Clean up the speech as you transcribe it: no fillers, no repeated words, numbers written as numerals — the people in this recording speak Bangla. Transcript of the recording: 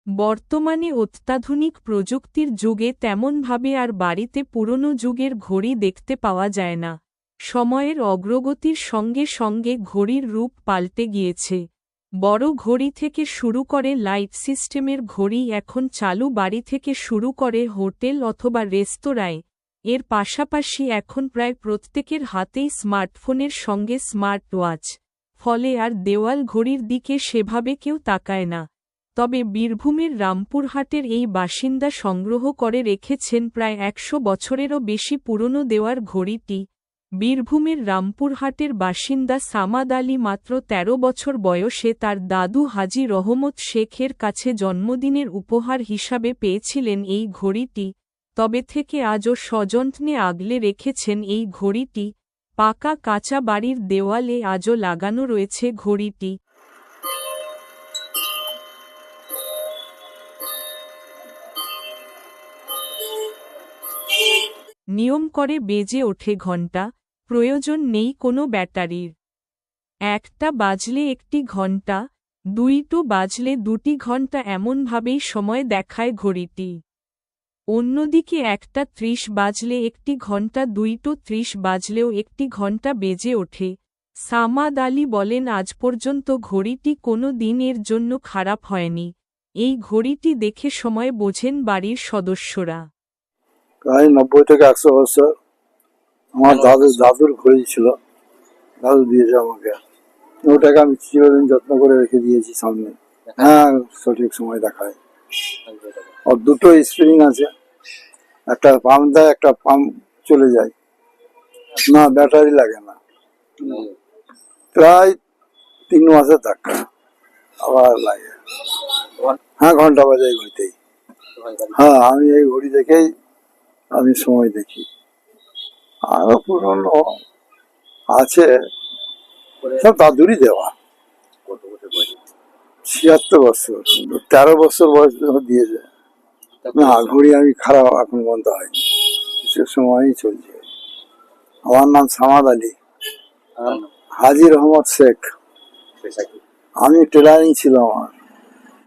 বর্তমানে অত্যাধুনিক প্রযুক্তির যুগে তেমনভাবে আর বাড়িতে পুরনো যুগের ঘড়ি দেখতে পাওয়া যায় না। সময়ের অগ্রগতির সঙ্গে সঙ্গে ঘড়ির রূপ পাল্টে গিয়েছে। বড় ঘড়ি থেকে শুরু করে লাইট সিস্টেমের ঘড়ি এখন চালু, বাড়ি থেকে শুরু করে হোটেল অথবা রেস্তোরাঁয়। এর পাশাপাশি এখন প্রায় প্রত্যেকের হাতেই স্মার্টফোনের সঙ্গে স্মার্ট ওয়াচ। ফলে আর দেওয়াল ঘড়ির দিকে সেভাবে কেউ তাকায় না। তবে বীরভূমের রামপুরহাটের এই বাসিন্দা সংগ্রহ করে রেখেছেন প্রায় ১০০ বছরেরও বেশি পুরনো দেওয়ার ঘড়িটি। বীরভূমের রামপুরহাটের বাসিন্দা সামাদ আলী মাত্র ১৩ বছর বয়সে তার দাদু হাজী রহমত শেখের কাছে জন্মদিনের উপহার হিসাবে পেয়েছিলেন এই ঘড়িটি। তবে থেকে আজও সযত্নে আগলে রেখেছেন এই ঘড়িটি। পাকা কাঁচা বাড়ির দেওয়ালে আজও লাগানো রয়েছে ঘড়িটি। নিয়ম করে বেজে ওঠে ঘণ্টা, প্রয়োজন নেই কোনো ব্যাটারির। একটা বাজলে একটি ঘণ্টা, দুইটো বাজলে দুটি ঘণ্টা, এমনভাবেই সময় দেখায় ঘড়িটি। অন্যদিকে ১:৩০ বাজলে একটি ঘণ্টা, ২:৩০ বাজলেও একটি ঘণ্টা বেজে ওঠে। সামাদ আলী বলেন, আজ পর্যন্ত ঘড়িটি কোনো দিন এর জন্য খারাপ হয়নি। এই ঘড়িটি দেখে সময় বোঝেন বাড়ির সদস্যরা। প্রায় ৯০ থেকে ১০০ বছর আমার দাদুর ঘড়ি ছিল, দাদু দিয়েছে আমাকে। ওটাকে আমি চিরদিন যত্ন করে রেখে দিয়েছি সামনে। হ্যাঁ, সঠিক সময় দেখায়। আর দুটো স্প্রিং আছে, একটা পাম্প দেয়, একটা পাম্প চলে যায়। না, ব্যাটারি লাগে না। প্রায় ৩ মাসের ধাক্কা আবার লাগে। হ্যাঁ, ঘন্টা বাজে এই ঘড়িতেই। হ্যাঁ, আমি এই ঘড়ি দেখেই আমি সময় দেখি। আরো পুরনো আছে, সব দাদুরই দেওয়া। ৭৬ বছর, ১৩ বছর বয়স দিয়েছে। না, ঘড়ি আমি খারাপ এখন বন্ধ হয়নি, সে সময়ই চলছে। আমার নাম সামাদ আলী, হাজী রহমত শেখ। আমি টেলারিং ছিল আমার।